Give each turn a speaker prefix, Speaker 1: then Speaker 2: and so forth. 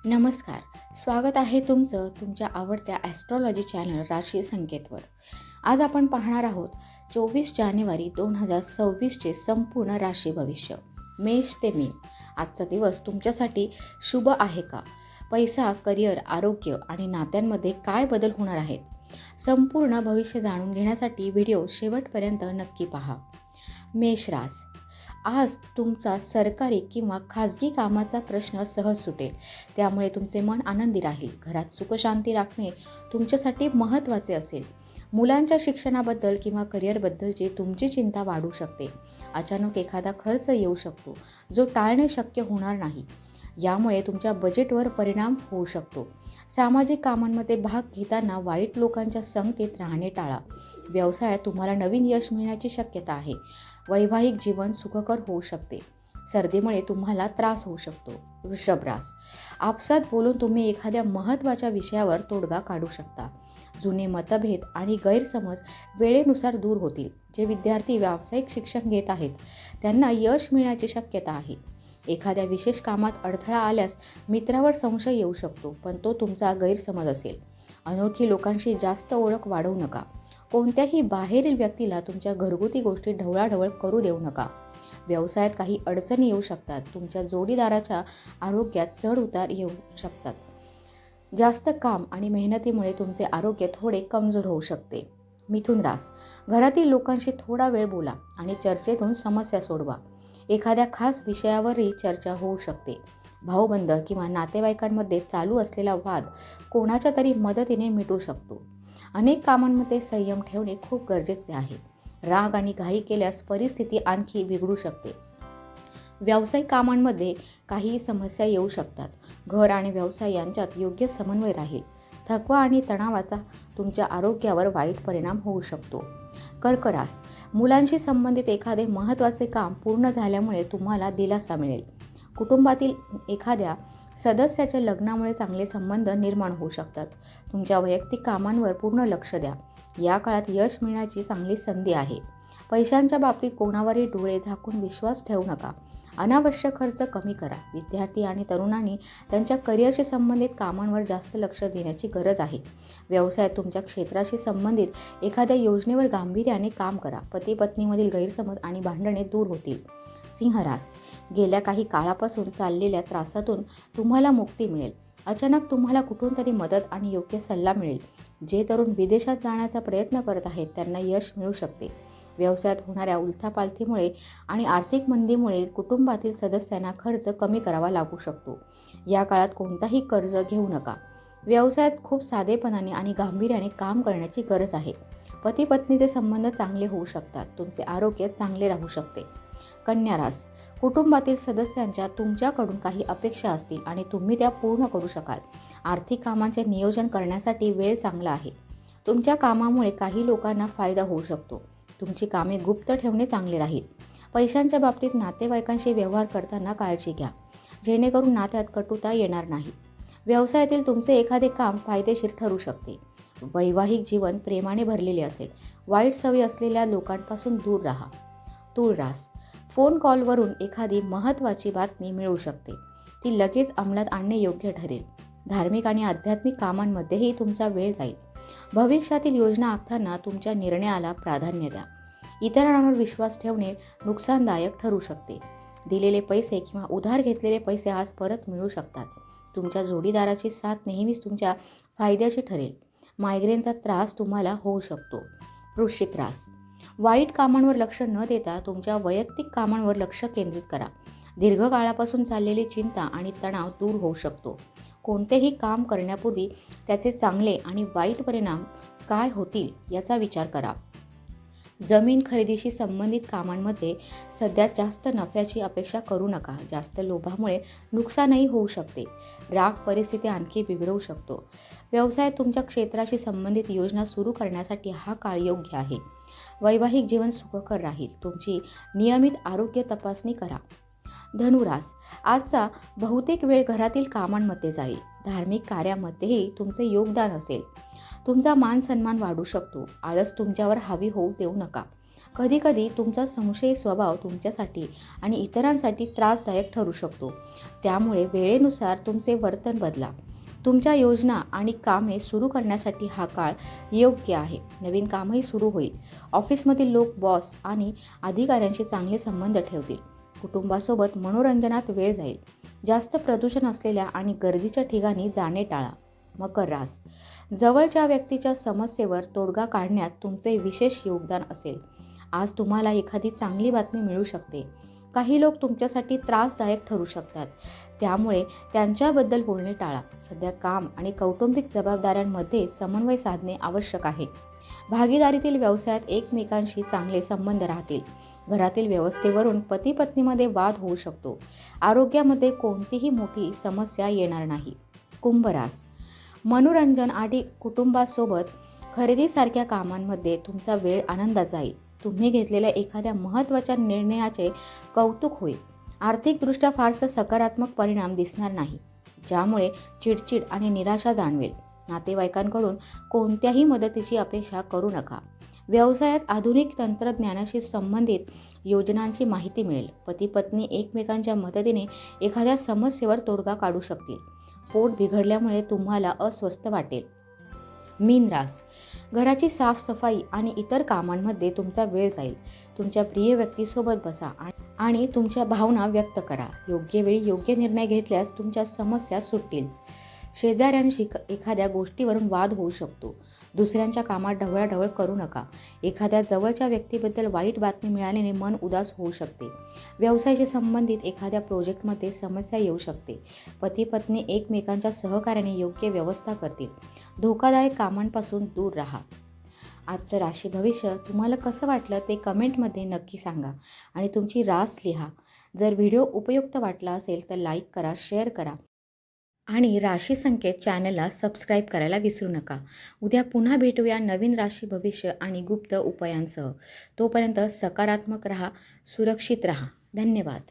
Speaker 1: नमस्कार. स्वागत आहे तुमचं तुमच्या आवडत्या ॲस्ट्रॉलॉजी चॅनल राशी संकेतवर. आज आपण पाहणार आहोत 24 जानेवारी 2026चे संपूर्ण राशी भविष्य, मेष ते मीन. आजचा दिवस तुमच्यासाठी शुभ आहे का? पैसा, करिअर, आरोग्य आणि नात्यांमध्ये काय बदल होणार आहेत? संपूर्ण भविष्य जाणून घेण्यासाठी व्हिडिओ शेवटपर्यंत नक्की पहा. मेष रास. आज तुमचा सरकारी किंवा खाजगी कामाचा प्रश्न सहज सुटेल, त्यामुळे तुमचे मन आनंदी राहील. घरात सुखशांती राखणे तुमच्यासाठी महत्त्वाचे असेल. मुलांच्या शिक्षणाबद्दल किंवा करिअरबद्दलची तुमची चिंता वाढू शकते. अचानक एखादा खर्च येऊ शकतो जो टाळणे शक्य होणार नाही. यामुळे तुमच्या बजेटवर परिणाम होऊ शकतो. सामाजिक कामांमध्ये भाग घेताना वाईट लोकांच्या संगतीत राहणे टाळा. व्यवसायात तुम्हाला नवीन यश मिळण्याची शक्यता आहे. वैवाहिक जीवन सुखकर होऊ शकते. सर्दीमुळे तुम्हाला त्रास होऊ शकतो. वृषभ रास. आपसात बोलून तुम्ही एखाद्या महत्त्वाच्या विषयावर तोडगा काढू शकता. जुने मतभेद आणि गैरसमज वेळेनुसार दूर होतील. जे विद्यार्थी व्यावसायिक शिक्षण घेत आहेत त्यांना यश मिळण्याची शक्यता आहे. एखाद्या विशेष कामात अडथळा आल्यास मित्रावर संशय येऊ शकतो, पण तो तुमचा गैरसमज असेल. अनोळखी लोकांशी जास्त ओळख वाढवू नका. कोणत्याही बाहेरील व्यक्तीला तुमच्या घरगुती गोष्टी ढवळाढवळ करू देऊ नका. व्यवसायात काही अडचणी येऊ शकतात. तुमच्या जोडीदाराच्या आरोग्यात चढ उतार येऊ शकतात. जास्त काम आणि मेहनतीमुळे तुमचे आरोग्य थोडे कमजोर होऊ शकते. मिथुन रास. घरातील लोकांशी थोडा वेळ बोला आणि चर्चेतून समस्या सोडवा. एखाद्या खास विषयावरही चर्चा होऊ शकते. भाऊबंद किंवा नातेवाईकांमध्ये चालू असलेला वाद कोणाच्या तरी मदतीने मिटू शकतो. अनेक कामांमध्ये संयम ठेवणे खूप गरजेचे आहे. राग आणि घाई केल्यास परिस्थिती आणखी बिघडू शकते. व्यावसायिक कामांमध्ये काही समस्या येऊ शकतात. घर आणि व्यवसाय यांच्यात योग्य समन्वय राहील. थकवा आणि तणावाचा तुमच्या आरोग्यावर वाईट परिणाम होऊ शकतो. कर्क रास. मुलांशी संबंधित एखादे महत्त्वाचे काम पूर्ण झाल्यामुळे तुम्हाला दिलासा मिळेल. कुटुंबातील एखाद्या सदस्याच्या लग्नामुळे चांगले संबंध निर्माण होऊ शकतात. तुमच्या वैयक्तिक कामांवर पूर्ण लक्ष द्या. या काळात यश मिळण्याची चांगली संधी आहे. पैशांच्या बाबतीत कोणावरही डोळे झाकून विश्वास ठेवू नका. अनावश्यक खर्च कमी करा. विद्यार्थी आणि तरुणांनी त्यांच्या करिअरशी संबंधित कामांवर जास्त लक्ष देण्याची गरज आहे. व्यवसायात तुमच्या क्षेत्राशी संबंधित एखाद्या योजनेवर गांभीर्याने काम करा. पती पत्नीमधील गैरसमज आणि भांडणे दूर होतील. सिंह रास. गेल्या काही काळापासून चाललेल्या त्रासातून तुम्हाला मुक्ती मिळेल. अचानक तुम्हाला कुठून तरी मदत आणि योग्य सल्ला मिळेल. जे तरुण विदेशात जाण्याचा प्रयत्न करत आहेत त्यांना यश मिळू शकते. व्यवसायात होणाऱ्या उलथापालथीमुळे आणि आर्थिक मंदीमुळे कुटुंबातील सदस्यांना खर्च कमी करावा लागू शकतो. या काळात कोणताही कर्ज घेऊ नका. व्यवसायात खूप साधेपणाने आणि गांभीर्याने काम करण्याची गरज आहे. पती पत्नीचे संबंध चांगले होऊ शकतात. तुमचे आरोग्य चांगले राहू शकते. कन्या रास. कुटुंबातील सदस्यांच्या तुमच्याकडून काही अपेक्षा असतील आणि तुम्ही त्या पूर्ण करू शकाल. आर्थिक कामांचे नियोजन करण्यासाठी वेळ चांगला आहे. तुमच्या कामामुळे काही लोकांना फायदा होऊ शकतो. तुमची कामे गुप्त ठेवणे चांगले राहील. पैशांच्या बाबतीत नातेवाईकांशी व्यवहार करताना काळजी घ्या, जेणेकरून नात्यात कटुता येणार नाही. व्यवसायातील तुमचे एखादे काम फायदेशीर ठरू शकते. वैवाहिक जीवन प्रेमाने भरलेले असेल. वाईट सवयी असलेल्या लोकांपासून दूर राहा. तुळ रास. फोन कॉलवरून एखादी महत्त्वाची बातमी मिळू शकते. ती लगेच अंमलात आणणे योग्य ठरेल. धार्मिक आणि आध्यात्मिक कामांमध्येही तुमचा वेळ जाईल. भविष्यातील योजना आखताना तुमच्या निर्णयाला प्राधान्य द्या. इतरांवर विश्वास ठेवणे नुकसानदायक ठरू शकते. दिलेले पैसे किंवा उधार घेतलेले पैसे आज परत मिळू शकतात. तुमच्या जोडीदाराची साथ नेहमीच तुमच्या फायद्याची ठरेल. मायग्रेनचा त्रास तुम्हाला होऊ शकतो. वृश्चिक रास. वाईट कामांवर लक्ष न देता तुमच्या वैयक्तिक कामांवर लक्ष केंद्रित करा. दीर्घकाळापासून चाललेली चिंता आणि तणाव दूर होऊ शकतो. कोणतेही काम करण्यापूर्वी त्याचे चांगले आणि वाईट परिणाम काय होतील याचा विचार करा. जमीन खरेदीशी संबंधित कामांमध्ये सध्या जास्त नफ्याची अपेक्षा करू नका. जास्त लोभामुळे नुकसानही होऊ शकते. राग परिस्थिती आणखी बिघडवू शकतो. व्यवसायात तुमच्या क्षेत्राशी संबंधित योजना सुरू करण्यासाठी हा काळ योग्य आहे. वैवाहिक जीवन सुखकर राहील. तुमची नियमित आरोग्य तपासणी करा. धनुरास. आजचा बहुतेक वेळ घरातील कामांमध्ये जाईल. धार्मिक कार्यामध्येही तुमचे योगदान असेल. तुमचा मान सन्मान वाढू शकतो. आळस तुमच्यावर हावी होऊ देऊ नका. कधीकधी तुमचा संशयी स्वभाव तुमच्यासाठी आणि इतरांसाठी त्रासदायक ठरू शकतो. त्यामुळे वेळेनुसार तुमचे वर्तन बदला. तुमच्या योजना आणि कामे सुरू करण्यासाठी हा काळ योग्य आहे. नवीन कामही सुरू होईल. ऑफिसमधील लोक बॉस आणि अधिकाऱ्यांशी चांगले संबंध ठेवतील. कुटुंबासोबत मनोरंजनात वेळ जाईल. जास्त प्रदूषण असलेल्या आणि गर्दीच्या ठिकाणी जाणे टाळा. मकर रास, जवळच्या व्यक्तीच्या समस्येवर तोडगा काढण्यात तुमचे विशेष योगदान असेल. आज तुम्हाला एखादी चांगली बातमी मिळू शकते. काही लोक तुमच्यासाठी त्रासदायक ठरू शकतात, त्यामुळे त्यांच्याबद्दल बोलणे टाळा. सध्या काम आणि कौटुंबिक जबाबदाऱ्यांमध्ये समन्वय साधणे आवश्यक आहे. भागीदारीतील व्यवसायात एकमेकांशी चांगले संबंध राहतील. घरातील व्यवस्थेवरून पती-पत्नीमध्ये वाद होऊ शकतो. आरोग्यामध्ये कोणतीही मोठी समस्या येणार नाही. कुंभ रास, मनोरंजन आणि कुटुंबासोबत खरेदीसारख्या कामांमध्ये तुमचा वेळ आनंदात जाईल. तुम्ही घेतलेल्या एखाद्या महत्त्वाच्या निर्णयाचे कौतुक होईल. आर्थिकदृष्ट्या फारसा सकारात्मक परिणाम दिसणार नाही, ज्यामुळे चिडचिड आणि निराशा जाणवेल. नातेवाईकांकडून कोणत्याही मदतीची अपेक्षा करू नका. व्यवसायात आधुनिक तंत्रज्ञानाशी संबंधित योजनांची माहिती मिळेल. पती-पत्नी एकमेकांच्या मदतीने एखाद्या समस्येवर तोडगा काढू शकतील. पोट बिघडल्यामुळे तुम्हाला अस्वस्थ वाटेल. मीन रास, घराची साफसफाई आणि इतर कामांमध्ये तुमचा वेळ जाईल. तुमच्या प्रिय व्यक्तीसोबत बसा आणि तुमच्या भावना व्यक्त करा. योग्य वेळी योग्य निर्णय घेतल्यास तुमच्या समस्या सुटतील. शेजाऱ्यांशी एखाद्या गोष्टीवरून वाद होऊ शकतो. दुसऱ्यांच्या कामात ढवळाढवळ करू नका. एखाद्या जवळच्या व्यक्तीबद्दल वाईट बातमी मिळाल्याने मन उदास होऊ शकते. व्यवसायाशी संबंधित एखाद्या प्रोजेक्टमध्ये समस्या येऊ शकते. पती-पत्नी एकमेकांच्या सहकार्याने योग्य व्यवस्था करतील. धोकादायक कामांपासून दूर राहा. आजचं राशी भविष्य तुम्हाला कसं वाटलं ते कमेंटमध्ये नक्की सांगा आणि तुमची रास लिहा. जर व्हिडिओ उपयुक्त वाटला असेल तर लाईक करा, शेअर करा आणि राशी संकेत चॅनलला सबस्क्राईब करायला विसरू नका. उद्या पुन्हा भेटूया नवीन राशी भविष्य आणि गुप्त उपायांसह. तोपर्यंत सकारात्मक राहा, सुरक्षित राहा. धन्यवाद.